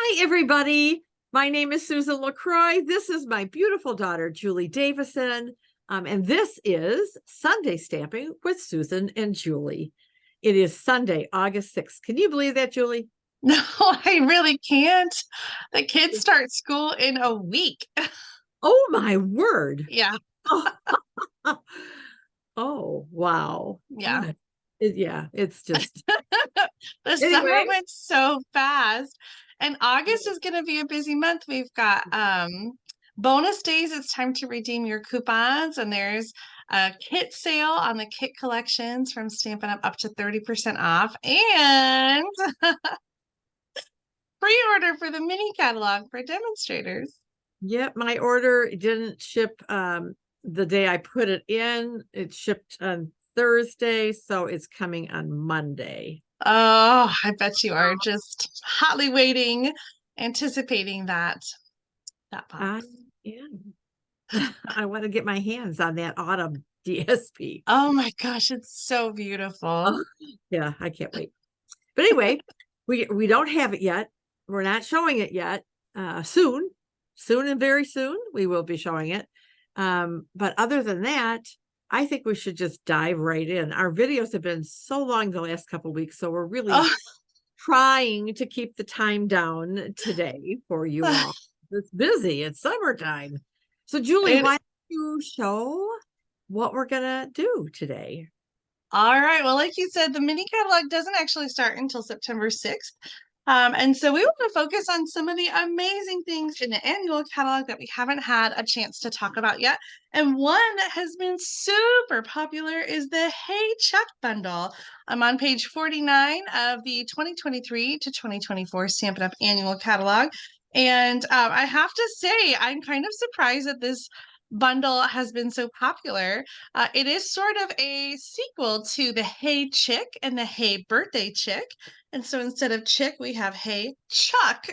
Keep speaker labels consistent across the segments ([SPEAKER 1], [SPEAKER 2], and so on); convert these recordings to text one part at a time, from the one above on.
[SPEAKER 1] Hi, everybody. My name is Susan LaCroix. This is my beautiful daughter, Julie Davison. And this is Sunday Stamping with Susan and Julie. It is Sunday, August 6th. Can you believe that, Julie?
[SPEAKER 2] No, I really can't. The kids start school in a week.
[SPEAKER 1] Oh, my word.
[SPEAKER 2] Yeah,
[SPEAKER 1] Oh, oh wow.
[SPEAKER 2] yeah.
[SPEAKER 1] God. Yeah, it's just,
[SPEAKER 2] The summer
[SPEAKER 1] anyway.
[SPEAKER 2] went so fast. And August is going to be a busy month. We've got bonus days. It's time to redeem your coupons, and there's a kit sale on the kit collections from Stampin' Up to 30% off, and pre-order for the mini catalog for demonstrators.
[SPEAKER 1] Yep, my order didn't ship the day I put it in. It shipped on Thursday, so it's coming on Monday.
[SPEAKER 2] Oh, I bet you are just hotly waiting, anticipating that
[SPEAKER 1] I
[SPEAKER 2] box.
[SPEAKER 1] am. I want to get my hands on that autumn DSP.
[SPEAKER 2] Oh my gosh, it's so beautiful.
[SPEAKER 1] Oh, yeah, I can't wait. But anyway, we don't have it yet. We're not showing it yet. Soon and very soon we will be showing it. But other than that, I think we should just dive right in. Our videos have been so long the last couple of weeks, so we're really trying to keep the time down today for you
[SPEAKER 2] Oh,
[SPEAKER 1] all. It's busy. It's summertime. So, Julie,
[SPEAKER 2] it,
[SPEAKER 1] why don't you show what we're gonna do today?
[SPEAKER 2] all right. Well, like you said, the mini catalog doesn't actually start until September 6th. And so we want to focus on some of the amazing things in the annual catalog that we haven't had a chance to talk about yet. And one that has been super popular is the Hey Chuck bundle. I'm on page 49 of the 2023 to 2024 Stampin' Up! Annual catalog. And I have to say, I'm kind of surprised that this bundle has been so popular. It is sort of a sequel to the Hey Chick and the Hey Birthday Chick. And so instead of chick, we have Hey Chuck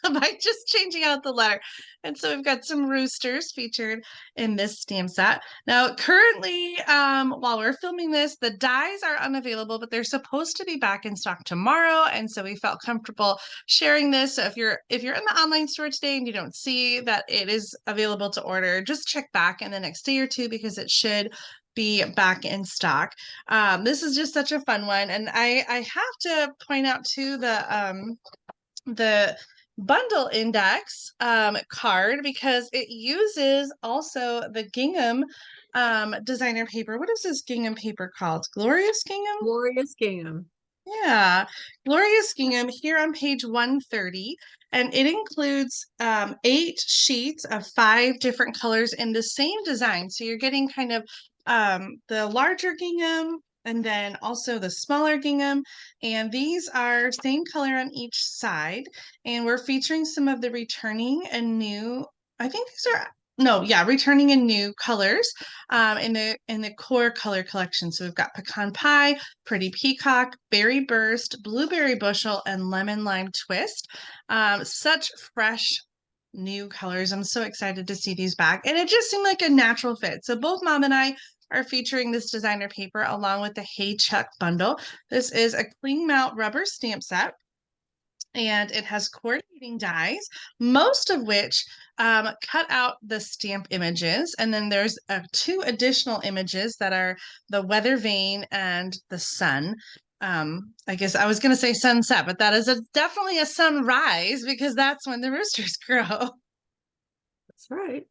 [SPEAKER 2] by just changing out the letter. And so we've got some roosters featured in this stamp set. Now, currently, while we're filming this, the dies are unavailable, but they're supposed to be back in stock tomorrow. And so we felt comfortable sharing this. So if you're in the online store today and you don't see that it is available to order, just check back in the next day or two because it should be back in stock. This is just such a fun one, and I have to point out too the bundle index card because it uses also the Gingham designer paper. What is this Gingham paper called? Glorious Gingham?
[SPEAKER 1] Glorious Gingham.
[SPEAKER 2] Yeah, Glorious Gingham here on page 130. And it includes 8 sheets of 5 different colors in the same design. So you're getting kind of the larger gingham and then also the smaller gingham. And these are same color on each side. And we're featuring some of the returning and new, I think these are, no, yeah, returning and new colors in the core color collection. So we've got Pecan Pie, Pretty Peacock, Berry Burst, Blueberry Bushel, and Lemon Lime Twist. Such fresh new colors. I'm so excited to see these back. And it just seemed like a natural fit. So both Mom and I are featuring this designer paper along with the Hey Chuck bundle. This is a clean mount rubber stamp set. And it has coordinating dies, most of which cut out the stamp images. And then there's 2 additional images that are the weather vane and the sun. I guess I was going to say sunset, but that is definitely a sunrise because that's when the roosters grow.
[SPEAKER 1] That's right.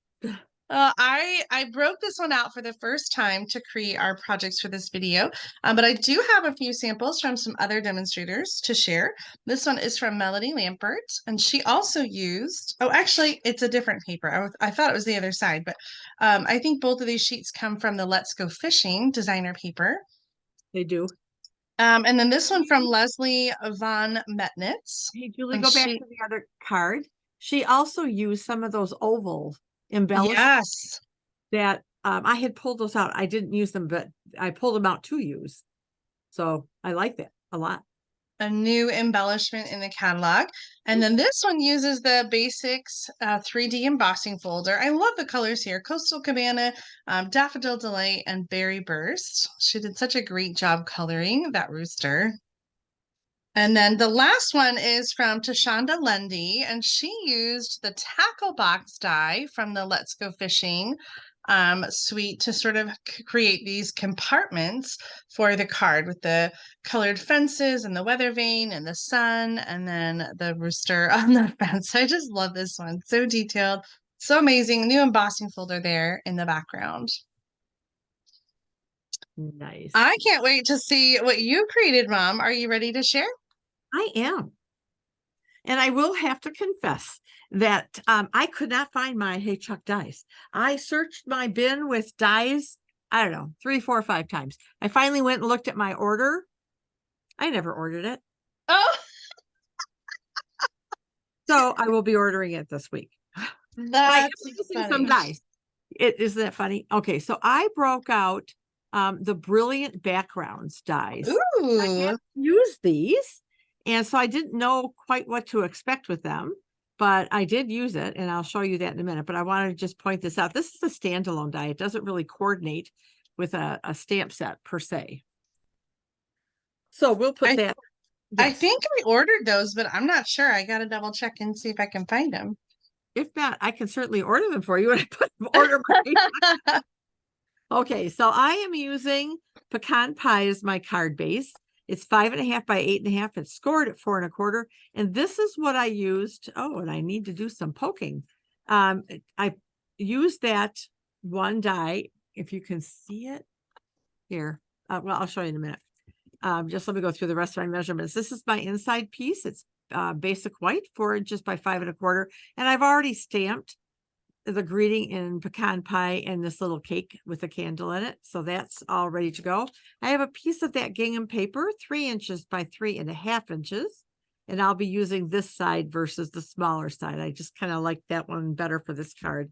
[SPEAKER 2] I broke this one out for the first time to create our projects for this video, but I do have a few samples from some other demonstrators to share. This one is from Melody Lampert, and she also used, oh, actually, it's a different paper. I thought it was the other side, but I think both of these sheets come from the Let's Go Fishing designer paper.
[SPEAKER 1] They do.
[SPEAKER 2] And then this one from Leslie von Metnitz.
[SPEAKER 1] Hey, Julie,
[SPEAKER 2] And
[SPEAKER 1] go back to the other card. She also used some of those oval embellishments
[SPEAKER 2] yes.
[SPEAKER 1] that I had pulled those out. I didn't use them, but I pulled them out to use. So I like that a lot.
[SPEAKER 2] A new embellishment in the catalog. And then this one uses the Basics 3D embossing folder. I love the colors here. Coastal Cabana, Daffodil Delight, and Berry Burst. She did such a great job coloring that rooster. And then the last one is from Tashonda Lundy, and she used the tackle box die from the Let's Go Fishing suite to sort of create these compartments for the card with the colored fences and the weather vane and the sun and then the rooster on the fence. I just love this one. So detailed, so amazing. New embossing folder there in the background.
[SPEAKER 1] Nice.
[SPEAKER 2] I can't wait to see what you created, Mom. Are you ready to share?
[SPEAKER 1] I am. And I will have to confess that I could not find my Hey Chuck dies. I searched my bin with dies, I don't know, 3, 4, 5 times. I finally went and looked at my order. I never ordered it.
[SPEAKER 2] Oh,
[SPEAKER 1] So I will be ordering it this week. But I am
[SPEAKER 2] that's
[SPEAKER 1] using some
[SPEAKER 2] funny.
[SPEAKER 1] dies. Isn't that funny? Okay, so I broke out the Brilliant Backgrounds dies. I
[SPEAKER 2] Ooh.
[SPEAKER 1] have used these, and so I didn't know quite what to expect with them, but I did use it, and I'll show you that in a minute. But I wanted to just point this out. This is a standalone die. It doesn't really coordinate with a stamp set per se. So we'll put that.
[SPEAKER 2] I
[SPEAKER 1] Yes.
[SPEAKER 2] think I ordered those, but I'm not sure. I got to double check and see if I can find them.
[SPEAKER 1] If not, I can certainly order them for you when I put order my Okay, so I am using Pecan Pie as my card base. It's 5.5 by 8.5. It's scored at 4.25. And this is what I used. Oh, and I need to do some poking. I used that one die. If you can see it here. Well, I'll show you in a minute. Just let me go through the rest of my measurements. This is my inside piece. It's basic white, 4 inches by 5.25. And I've already stamped the greeting in pecan pie and this little cake with a candle in it. So that's all ready to go. I have a piece of that gingham paper, 3 inches by 3.5 inches. And I'll be using this side versus the smaller side. I just kind of like that one better for this card.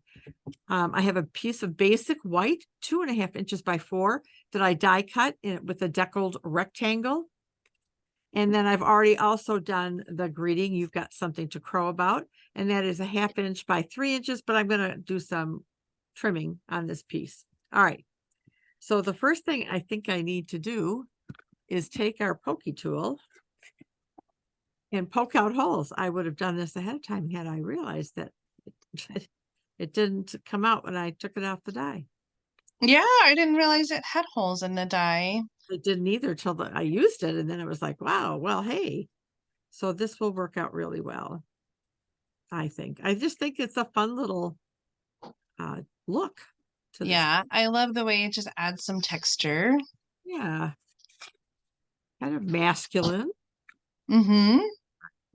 [SPEAKER 1] I have a piece of basic white, 2.5 inches by 4 that I die cut with a deckled rectangle. And then I've already also done the greeting. You've got something to crow about. And that is a 1/2 inch by 3 inches, but I'm going to do some trimming on this piece. All right. So the first thing I think I need to do is take our pokey tool and poke out holes. I would have done this ahead of time had I realized that it didn't come out when I took it off the die.
[SPEAKER 2] Yeah, I didn't realize it had holes in the die.
[SPEAKER 1] It didn't either till I used it. And then it was like, wow, well, hey. So this will work out really well. I think. I just think it's a fun little look to this.
[SPEAKER 2] Yeah, I love the way it just adds some texture.
[SPEAKER 1] Yeah. Kind of masculine.
[SPEAKER 2] Mm-hmm.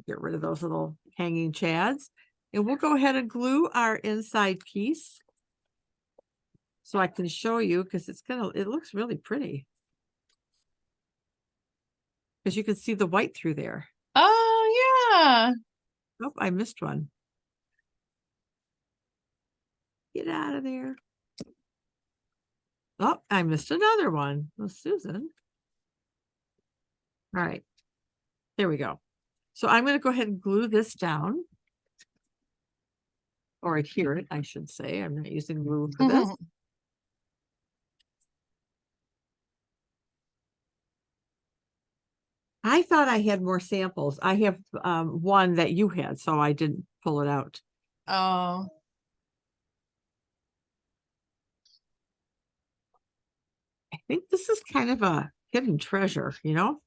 [SPEAKER 1] Get rid of those little hanging chads. And we'll go ahead and glue our inside piece. So I can show you because it looks really pretty. Because you can see the white through there.
[SPEAKER 2] Oh, yeah.
[SPEAKER 1] Oh, I missed one. Get out of there. Oh, I missed another one. Well, Susan. All right. There we go. So I'm going to go ahead and glue this down. Or adhere it, I should say. I'm not using glue for this. I thought I had more samples. I have one that you had, so I didn't pull it out.
[SPEAKER 2] Oh.
[SPEAKER 1] I think this is kind of a hidden treasure, you know?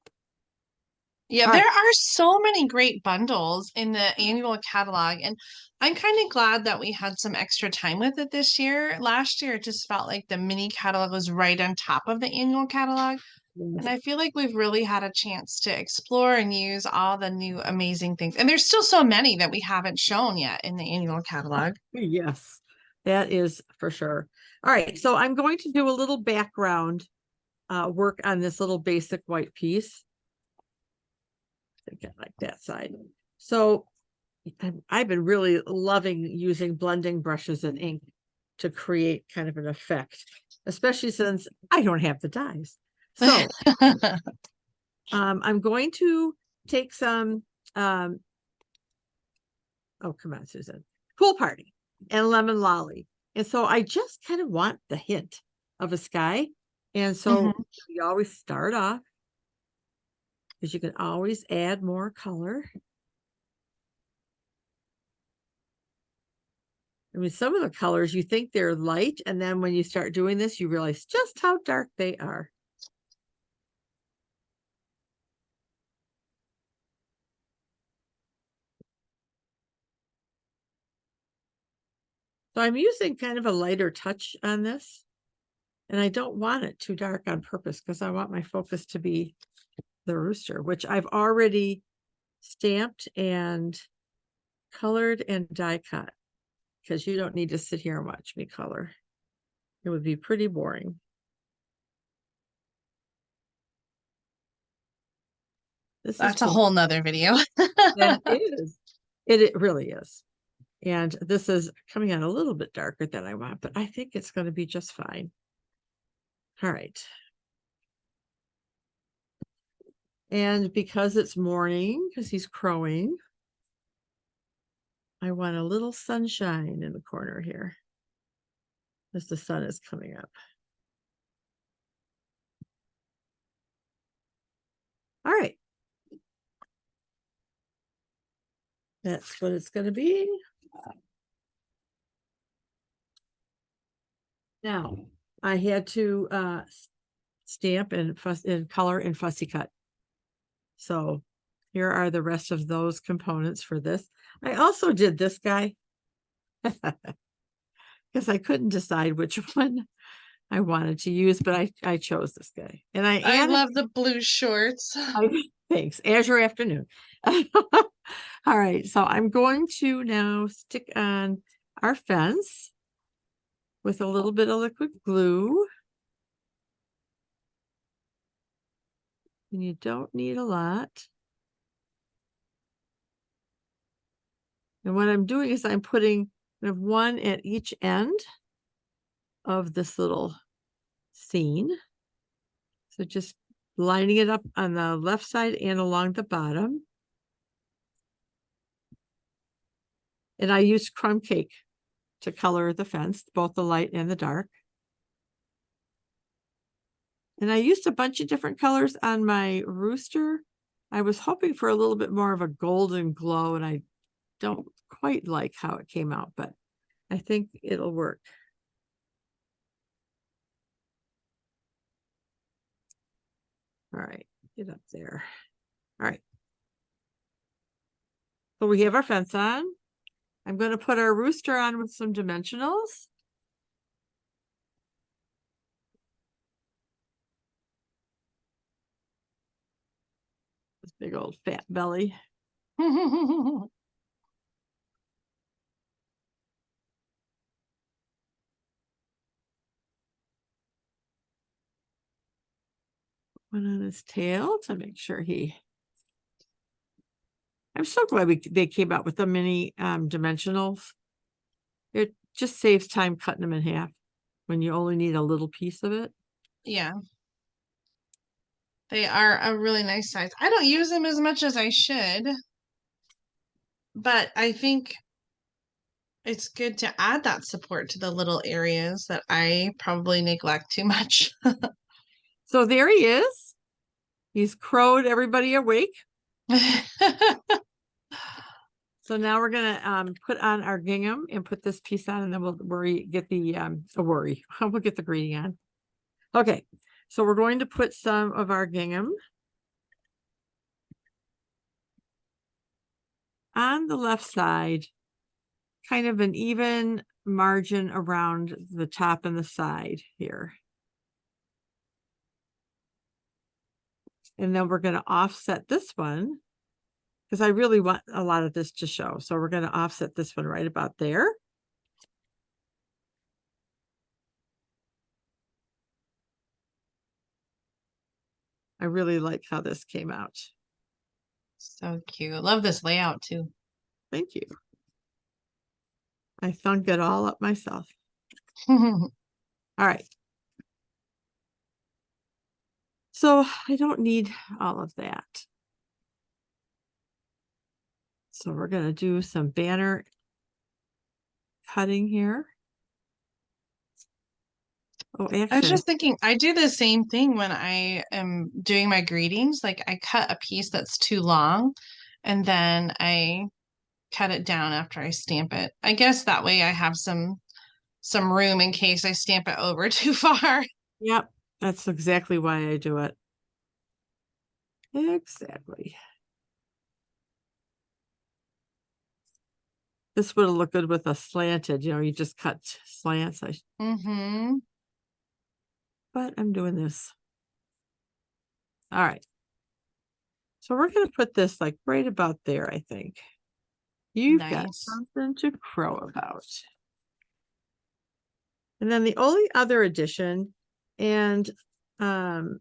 [SPEAKER 2] Yeah,
[SPEAKER 1] All
[SPEAKER 2] there
[SPEAKER 1] right.
[SPEAKER 2] are so many great bundles in the annual catalog, and I'm kind of glad that we had some extra time with it this year. Last year, it just felt like the mini catalog was right on top of the annual catalog. And I feel like we've really had a chance to explore and use all the new amazing things. And there's still so many that we haven't shown yet in the annual catalog.
[SPEAKER 1] Yes, that is for sure. All right, so I'm going to do a little background work on this little basic white piece. I think I like that side. So I've been really loving using blending brushes and ink to create kind of an effect, especially since I don't have the dyes. So I'm going to take some, oh, come on, Susan, Pool Party and Lemon Lolly. And so I just kind of want the hint of a sky. And so you always start off because you can always add more color. I mean, some of the colors you think they're light, and then when you start doing this, you realize just how dark they are. So I'm using kind of a lighter touch on this, and I don't want it too dark on purpose because I want my focus to be the rooster, which I've already stamped and colored and die cut, because you don't need to sit here and watch me color. It would be pretty boring.
[SPEAKER 2] That's a whole nother video.
[SPEAKER 1] That is. It really is. And this is coming out a little bit darker than I want, but I think it's going to be just fine. All right. And because it's morning, because he's crowing, I want a little sunshine in the corner here as the sun is coming up. All right. That's what it's going to be. Now, I had to stamp and color and fussy cut. So here are the rest of those components for this. I also did this guy because I couldn't decide which one I wanted to use, but I chose this guy. And
[SPEAKER 2] I love the blue shorts.
[SPEAKER 1] Thanks. Azure afternoon. All right. So I'm going to now stick on our fence with a little bit of liquid glue. And you don't need a lot. And what I'm doing is I'm putting kind of one at each end of this little scene. So just lining it up on the left side and along the bottom. And I used crumb cake to color the fence, both the light and the dark. And I used a bunch of different colors on my rooster. I was hoping for a little bit more of a golden glow, and I don't quite like how it came out, but I think it'll work. All right, get up there. All right. So we have our fence on. I'm going to put our rooster on with some dimensionals. This big old fat belly. One on his tail to make sure I'm so glad they came out with the mini dimensionals. It just saves time cutting them in half when you only need a little piece of it.
[SPEAKER 2] Yeah. They are a really nice size. I don't use them as much as I should, but I think it's good to add that support to the little areas that I probably neglect too much.
[SPEAKER 1] So there he is. He's crowed everybody awake. So now we're gonna put on our gingham and put this piece on, and then we'll get the greeting on. Okay, so we're going to put some of our gingham on the left side, kind of an even margin around the top and the side here. And then we're going to offset this one because I really want a lot of this to show. So we're going to offset this one right about there. I really like how this came out.
[SPEAKER 2] So cute. Love this layout too.
[SPEAKER 1] Thank you. I thunk it all up myself. All right. So I don't need all of that. So we're going to do some banner cutting here. Oh,
[SPEAKER 2] I was
[SPEAKER 1] actually,
[SPEAKER 2] just thinking, I do the same thing when I am doing my greetings. Like I cut a piece that's too long and then I cut it down after I stamp it. I guess that way I have some room in case I stamp it over too far.
[SPEAKER 1] yep, that's exactly why I do it. Exactly. This would have looked good with a slanted, you just cut slants.
[SPEAKER 2] Mm-hmm.
[SPEAKER 1] But I'm doing this. All right. So we're going to put this like right about there, I think. You've got
[SPEAKER 2] Nice.
[SPEAKER 1] something to crow about. And then the only other addition, and I'm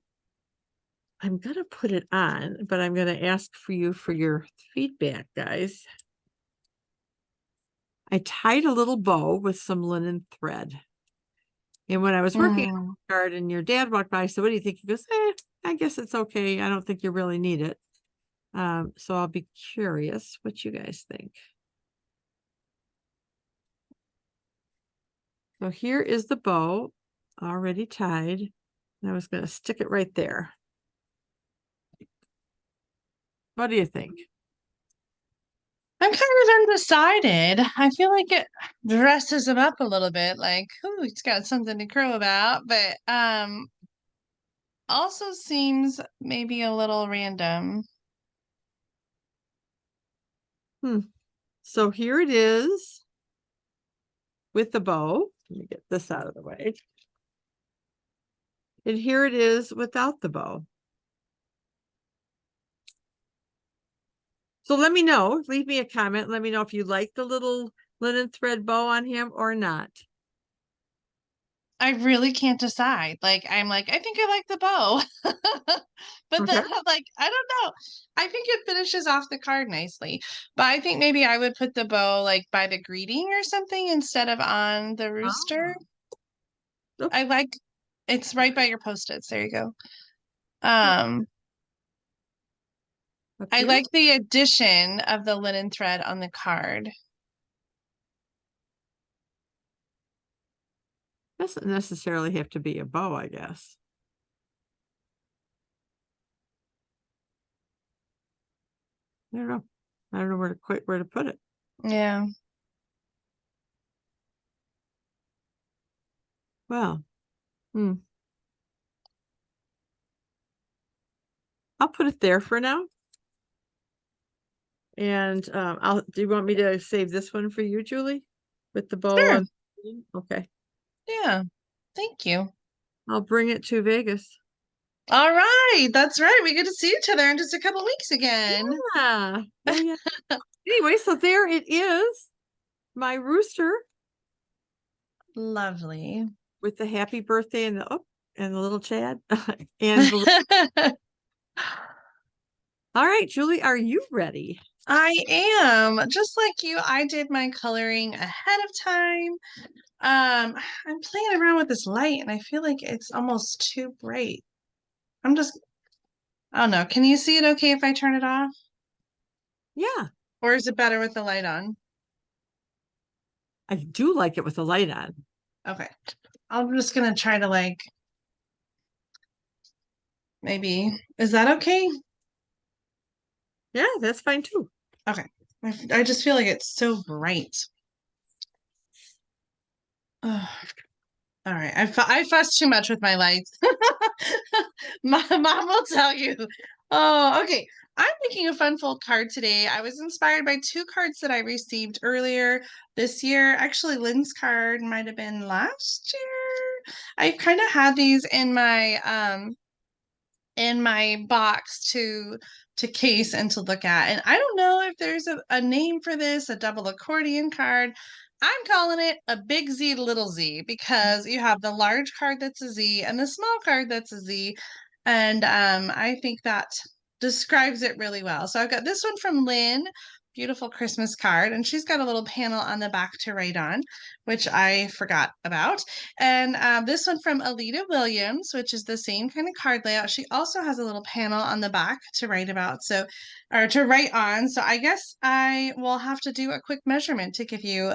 [SPEAKER 1] going to put it on, but I'm going to ask for you for your feedback, guys. I tied a little bow with some linen thread. And when I was working on
[SPEAKER 2] Mm.
[SPEAKER 1] the card and your dad walked by, I said, what do you think? He goes, I guess it's okay. I don't think you really need it. So I'll be curious what you guys think. So here is the bow already tied. And I was going to stick it right there. What do you think?
[SPEAKER 2] I'm kind of undecided. I feel like it dresses him up a little bit, like, ooh, he's got something to crow about, but also seems maybe a little random.
[SPEAKER 1] So here it is with the bow. Let me get this out of the way. And here it is without the bow. So let me know. Leave me a comment. Let me know if you like the little linen thread bow on him or not.
[SPEAKER 2] I really can't decide. Like, I'm like, I think I like the bow. But then
[SPEAKER 1] Okay.
[SPEAKER 2] I'm like, I don't know. I think it finishes off the card nicely. But I think maybe I would put the bow like by the greeting or something instead of on the rooster.
[SPEAKER 1] Oh. Oh,
[SPEAKER 2] I like it's right by your post-its. There you go.
[SPEAKER 1] oh,
[SPEAKER 2] Um,
[SPEAKER 1] up
[SPEAKER 2] I
[SPEAKER 1] here?
[SPEAKER 2] like the addition of the linen thread on the card.
[SPEAKER 1] Doesn't necessarily have to be a bow, I guess. I don't know. I don't know where to put it.
[SPEAKER 2] Yeah.
[SPEAKER 1] Well, hmm. I'll put it there for now. And do you want me to save this one for you, Julie? With the bow
[SPEAKER 2] Sure.
[SPEAKER 1] on? Okay.
[SPEAKER 2] Yeah. Thank you.
[SPEAKER 1] I'll bring it to Vegas.
[SPEAKER 2] All right. That's right. We get to see each other in just a couple weeks again.
[SPEAKER 1] Yeah. Yeah, yeah. Anyway, so there it is. My rooster
[SPEAKER 2] Lovely.
[SPEAKER 1] with the happy birthday and the little Chad. And all right, Julie, are you ready?
[SPEAKER 2] I am. Just like you, I did my coloring ahead of time. I'm playing around with this light and I feel like it's almost too bright. I'm just, I don't know. Can you see it okay if I turn it off?
[SPEAKER 1] Yeah,
[SPEAKER 2] Or is it better with the light on?
[SPEAKER 1] I do like it with the light on.
[SPEAKER 2] Okay. I'm just gonna try to like maybe, is that okay?
[SPEAKER 1] Yeah, that's fine too.
[SPEAKER 2] Okay. I just feel like it's so bright. Ugh. All right. I fuss too much with my lights. My mom will tell you. Oh, okay. I'm making a fun fold card today. I was inspired by two cards that I received earlier this year. Actually, Lynn's card might have been last year. I kind of had these in my box to case and to look at. And I don't know if there's a name for this, a double accordion card. I'm calling it a big Z little Z because you have the large card that's a Z and the small card that's a Z. And I think that describes it really well. So I've got this one from Lynn, beautiful Christmas card, and she's got a little panel on the back to write on, which I forgot about. And this one from Alita Williams, which is the same kind of card layout. She also has a little panel on the back to write about, so or to write on. So I guess I will have to do a quick measurement to give you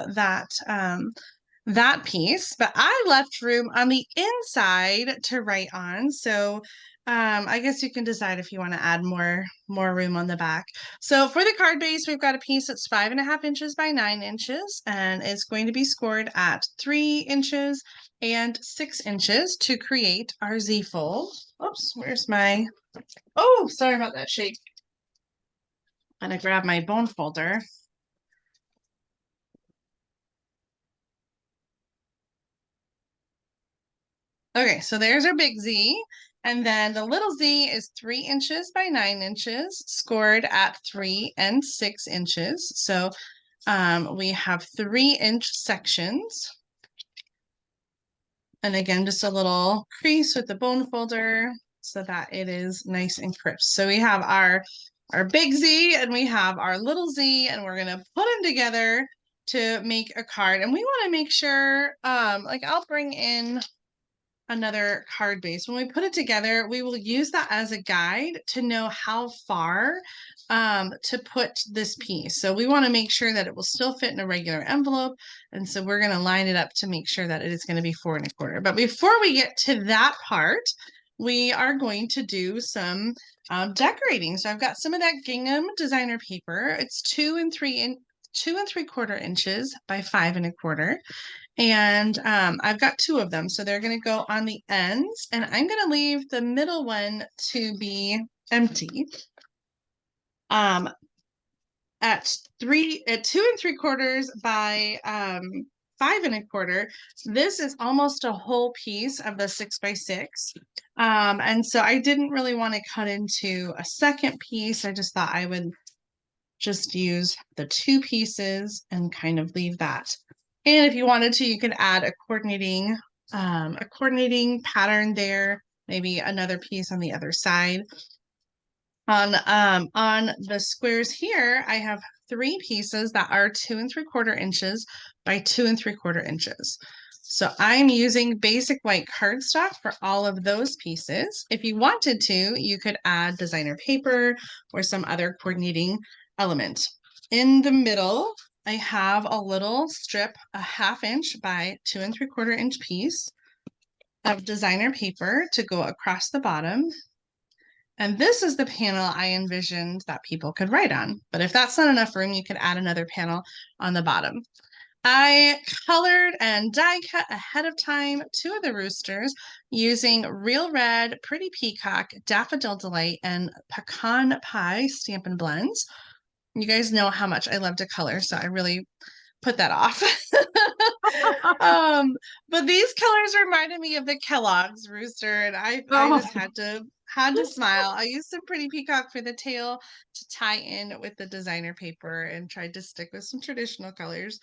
[SPEAKER 2] that piece, but I left room on the inside to write on. So I guess you can decide if you want to add more room on the back. So for the card base, we've got a piece that's 5.5 inches by 9 inches, and it's going to be scored at 3 inches and 6 inches to create our Z fold. Oops, where's my, oh, sorry about that shape. I'm gonna grab my bone folder. Okay, so there's our big Z. And then the little Z is 3 inches by 9 inches, scored at 3 and 6 inches. So we have 3-inch sections. And again, just a little crease with the bone folder so that it is nice and crisp. So we have our big Z and we have our little Z, and we're gonna put them together to make a card. And we want to make sure, like I'll bring in another card base. When we put it together, we will use that as a guide to know how far to put this piece. So we want to make sure that it will still fit in a regular envelope. And so we're going to line it up to make sure that it is going to be 4 1/4. But before we get to that part, we are going to do some decorating. So I've got some of that Gingham designer paper. It's 2 3/4 inches by 5 1/4. And I've got 2 of them. So they're going to go on the ends, and I'm going to leave the middle one to be empty. At 2 3/4 by 5 1/4, this is almost a whole piece of the 6 by 6. And so I didn't really want to cut into a second piece. I just thought I would just use the 2 pieces and kind of leave that. And if you wanted to, you could add a coordinating pattern there, maybe another piece on the other side. On the squares here, I have 3 pieces that are 2 3/4 inches by 2 3/4 inches. So I'm using basic white cardstock for all of those pieces. If you wanted to, you could add designer paper or some other coordinating element. In the middle, I have a little strip, a 1/2 inch by 2 3/4 inch piece of designer paper to go across the bottom. And this is the panel I envisioned that people could write on. But if that's not enough room, you could add another panel on the bottom. I colored and die cut ahead of time 2 of the roosters using Real Red, Pretty Peacock, Daffodil Delight, and Pecan Pie Stampin' Blends. You guys know how much I love to color, so I really put that off. But these colors reminded me of the Kellogg's rooster, and I just had to smile. I used some Pretty Peacock for the tail to tie in with the designer paper and tried to stick with some traditional colors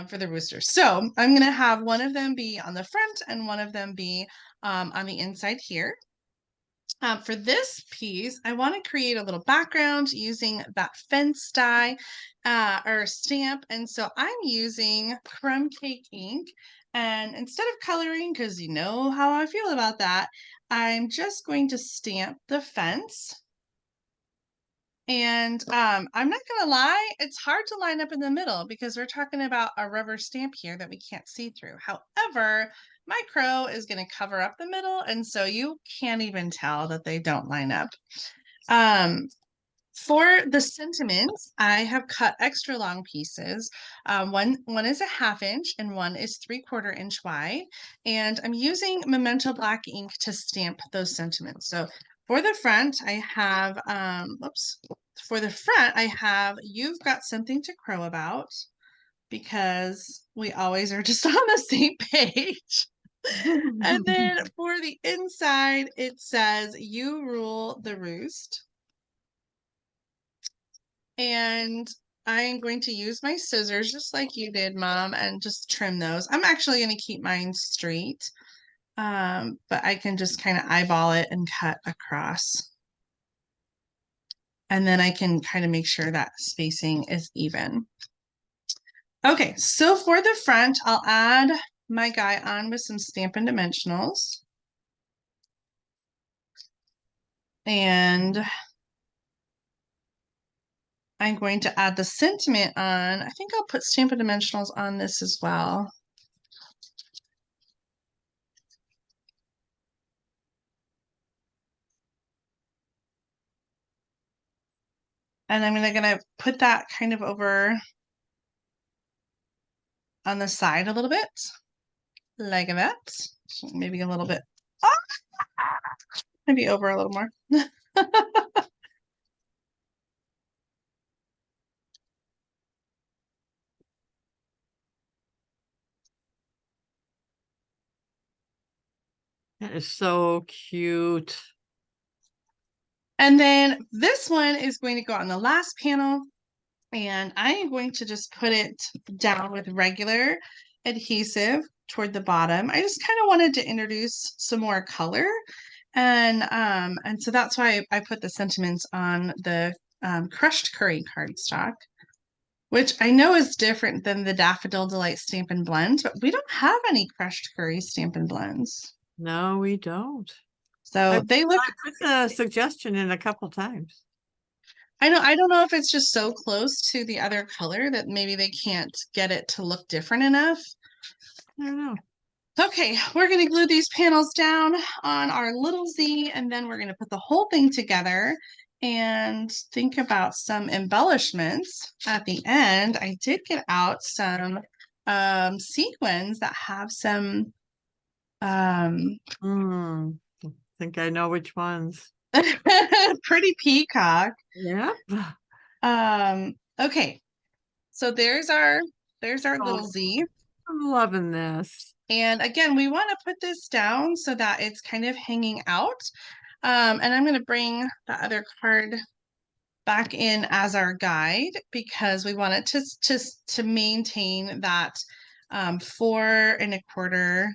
[SPEAKER 2] for the rooster. So I'm going to have one of them be on the front and one of them be on the inside here. For this piece, I want to create a little background using that fence die or stamp. And so I'm using crumb cake ink. And instead of coloring, because you know how I feel about that, I'm just going to stamp the fence. And I'm not going to lie, it's hard to line up in the middle because we're talking about a rubber stamp here that we can't see through. However, my crow is going to cover up the middle, and so you can't even tell that they don't line up. For the sentiments, I have cut extra long pieces. One is a 1/2 inch and one is 3/4 inch wide. And I'm using Memento Black ink to stamp those sentiments. So for the front, I have, for the front, I have, you've got something to crow about, because we always are just on the same page. And then for the inside, it says, you rule the roost. And I'm going to use my scissors just like you did, Mom, and just trim those. I'm actually going to keep mine straight, but I can just kind of eyeball it and cut across. And then I can kind of make sure that spacing is even. Okay, so for the front, I'll add my guy on with some Stampin' Dimensionals. And I'm going to add the sentiment on. I think I'll put Stampin' Dimensionals on this as well. And I'm gonna put that kind of over on the side a little bit, like that. So maybe a little bit, maybe over a little more.
[SPEAKER 1] That is so cute.
[SPEAKER 2] And then this one is going to go on the last panel, and I am going to just put it down with regular adhesive toward the bottom. I just kind of wanted to introduce some more color, and so that's why I put the sentiments on the crushed curry cardstock, which I know is different than the Daffodil Delight Stamp and Blend, but we don't have any crushed curry stamp and blends.
[SPEAKER 1] No, we don't.
[SPEAKER 2] So they look,
[SPEAKER 1] I put the suggestion in a couple times.
[SPEAKER 2] I don't know if it's just so close to the other color that maybe they can't get it to look different enough.
[SPEAKER 1] I don't know.
[SPEAKER 2] Okay, we're going to glue these panels down on our little Z, and then we're going to put the whole thing together and think about some embellishments at the end. I did get out some sequins that have some
[SPEAKER 1] I think I know which ones.
[SPEAKER 2] pretty peacock.
[SPEAKER 1] Yep.
[SPEAKER 2] Okay, so there's our
[SPEAKER 1] Oh,
[SPEAKER 2] little Z.
[SPEAKER 1] I'm loving this.
[SPEAKER 2] And again, we want to put this down so that it's kind of hanging out. And I'm going to bring the other card back in as our guide because we want it to maintain that 4 1/4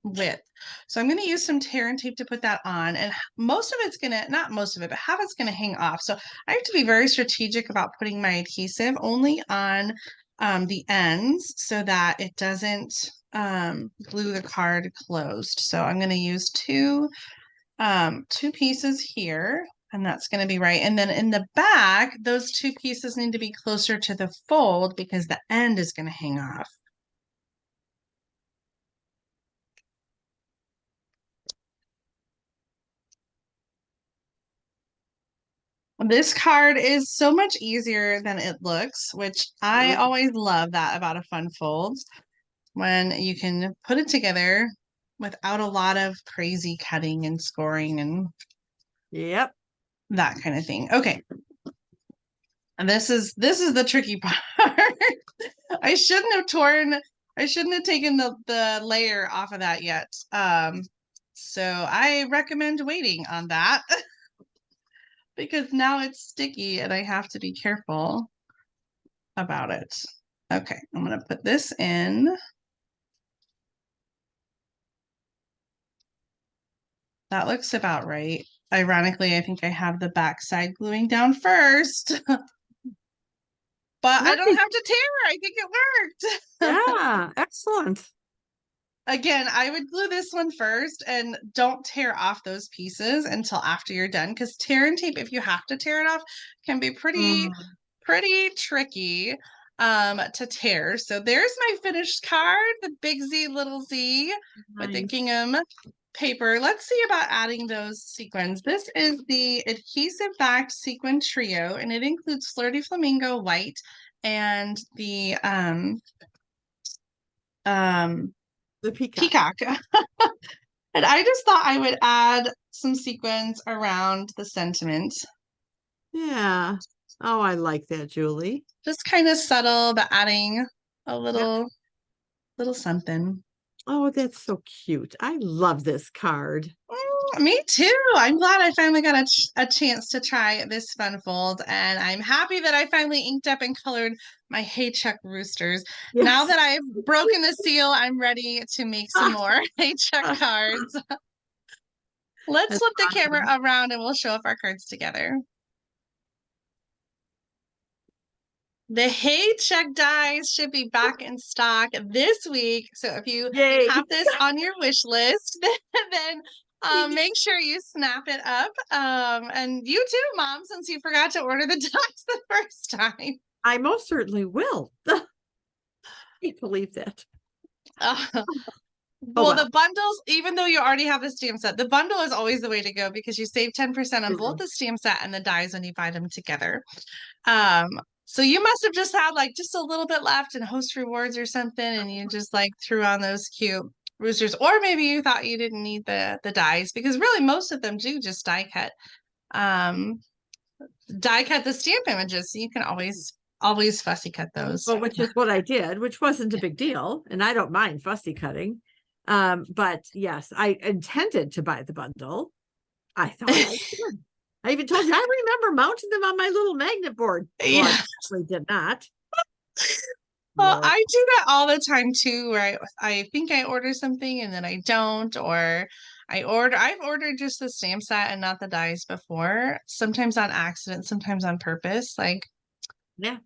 [SPEAKER 2] width. So I'm going to use some tear and tape to put that on, and most of it's gonna, not most of it, but half it's gonna hang off. So I have to be very strategic about putting my adhesive only on the ends so that it doesn't glue the card closed. So I'm going to use two pieces here, and that's going to be right. And then in the back, those 2 pieces need to be closer to the fold because the end is going to hang off. This card is so much easier than it looks, which I always love that about a fun fold, when you can put it together without a lot of crazy cutting and scoring and
[SPEAKER 1] Yep.
[SPEAKER 2] that kind of thing. Okay. And this is the tricky part. I shouldn't have taken the layer off of that yet. So I recommend waiting on that because now it's sticky and I have to be careful about it. Okay, I'm gonna put this in. That looks about right. Ironically, I think I have the back side gluing down first. But I don't
[SPEAKER 1] Nice.
[SPEAKER 2] have to tear. I think it worked.
[SPEAKER 1] Yeah, excellent.
[SPEAKER 2] Again, I would glue this one first and don't tear off those pieces until after you're done, because tear and tape, if you have to tear it off, can be pretty tricky to tear. So there's my finished card, the big Z, little Z with the
[SPEAKER 1] Nice.
[SPEAKER 2] gingham paper. Let's see about adding those sequins. This is the adhesive backed sequin trio, and it includes Flirty Flamingo white and the
[SPEAKER 1] peacock.
[SPEAKER 2] peacock. And I just thought I would add some sequins around the sentiment.
[SPEAKER 1] Yeah. Oh, I like that, Julie.
[SPEAKER 2] Just kind of subtle, but adding a
[SPEAKER 1] Yep.
[SPEAKER 2] little something.
[SPEAKER 1] Oh, that's so cute. I love this card.
[SPEAKER 2] Me too. I'm glad I finally got a chance to try this fun fold, and I'm happy that I finally inked up and colored my Haychuck roosters. Now
[SPEAKER 1] Yes.
[SPEAKER 2] that I've broken the seal, I'm ready to make some more Haychuck cards. Let's
[SPEAKER 1] That's
[SPEAKER 2] flip the camera
[SPEAKER 1] awesome.
[SPEAKER 2] around and we'll show off our cards together. The Haychuck dies should be back in stock this week. So if you
[SPEAKER 1] Yay.
[SPEAKER 2] have this on your wish list, then make sure you snap it up. And you too, Mom, since you forgot to order the dies the first time.
[SPEAKER 1] I most certainly will. I can't believe that.
[SPEAKER 2] Uh,
[SPEAKER 1] Oh,
[SPEAKER 2] Well,
[SPEAKER 1] well.
[SPEAKER 2] the bundles, even though you already have the stamp set, the bundle is always the way to go because you save 10% on both
[SPEAKER 1] Mhm.
[SPEAKER 2] the stamp set and the dies when you buy them together. So you must have just had like just a little bit left in host rewards or something, and you just like threw on those cute roosters, or maybe you thought you didn't need the dies because really most of them do just um die cut the stamp images, so you can always fussy cut those.
[SPEAKER 1] Well, which is what I did, which wasn't a big deal. And I don't mind fussy cutting. But yes, I intended to buy the bundle. I thought I did. I even told you, I remember mounting them on my little magnet board. Well, I
[SPEAKER 2] Yeah.
[SPEAKER 1] actually did not.
[SPEAKER 2] Well,
[SPEAKER 1] No.
[SPEAKER 2] I do that all the time too, where I think I order something and then I don't, or I've ordered just the stamp set and not the dies before, sometimes on accident, sometimes on purpose. Like,
[SPEAKER 1] Yeah,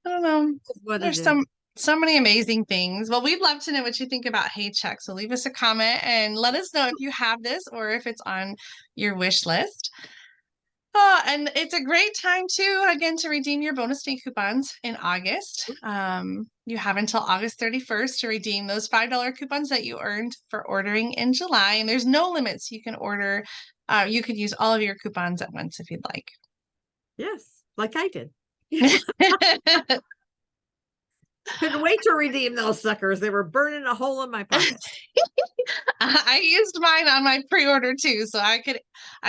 [SPEAKER 2] I don't know.
[SPEAKER 1] that's what it
[SPEAKER 2] There's
[SPEAKER 1] is.
[SPEAKER 2] so many amazing things. Well, we'd love to know what you think about Hey Check. So leave us a comment and let us know if you have this or if it's on your wish list. Oh, and it's a great time too, again, to redeem your bonus day coupons in August. You have until August 31st to redeem those $5 coupons that you earned for ordering in July. And there's no limits. You can order, you could use all of your coupons at once if you'd like.
[SPEAKER 1] Yes, like I did. Couldn't wait to redeem those suckers. They were burning a hole in my pocket.
[SPEAKER 2] I used mine on my pre-order too, so I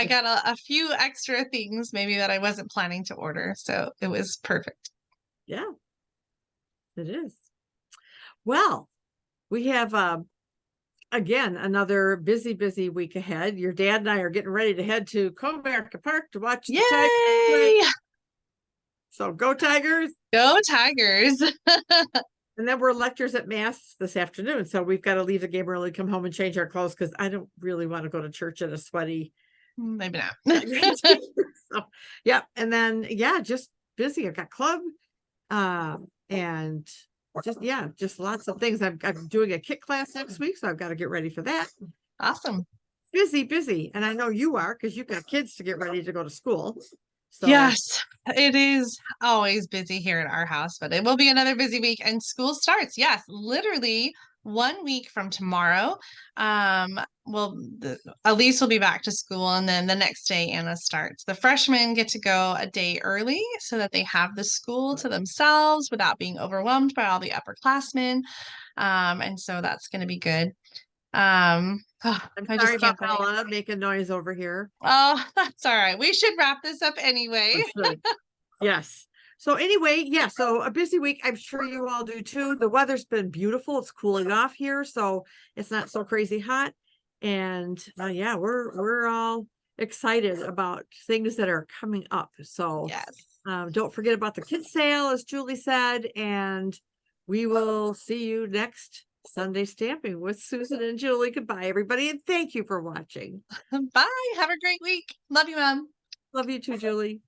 [SPEAKER 2] got a few extra things maybe that I wasn't planning to order, so it was perfect.
[SPEAKER 1] Yeah, it is. Well, we have again another busy week ahead. Your dad and I are getting ready to head to Comerica Park to watch the Tigers play.
[SPEAKER 2] Yay!
[SPEAKER 1] So go Tigers!
[SPEAKER 2] Go Tigers!
[SPEAKER 1] And then we're lectures at Mass this afternoon. So we've got to leave the game early, come home and change our clothes because I don't really want to go to church in a sweaty.
[SPEAKER 2] Maybe not.
[SPEAKER 1] So, yeah. And then, yeah, just busy. I've got club and just lots of things. I'm doing a kit class next week. So I've got to get ready for that.
[SPEAKER 2] Awesome.
[SPEAKER 1] Busy. And I know you are because you've got kids to get ready to go to school. So
[SPEAKER 2] Yes, it is always busy here at our house, but it will be another busy week and school starts. Yes, literally 1 week from tomorrow. Elise will be back to school and then the next day Anna starts. The freshmen get to go a day early so that they have the school to themselves without being overwhelmed by all the upperclassmen. And so that's going to be good.
[SPEAKER 1] I'm
[SPEAKER 2] I
[SPEAKER 1] sorry
[SPEAKER 2] just
[SPEAKER 1] about
[SPEAKER 2] can't believe.
[SPEAKER 1] Bella making noise over here.
[SPEAKER 2] Oh, that's all right. We should wrap this up anyway.
[SPEAKER 1] Yes. So anyway, yeah, so a busy week. I'm sure you all do too. The weather's been beautiful. It's cooling off here, so it's not so crazy hot. And yeah, we're all excited about things that are coming up. So
[SPEAKER 2] Yes.
[SPEAKER 1] don't forget about the kids sale, as Julie said, and we will see you next Sunday stamping with Susan and Julie. Goodbye, everybody, and thank you for watching.
[SPEAKER 2] Bye. Have a great week. Love you, Mom.
[SPEAKER 1] Love you too, Julie.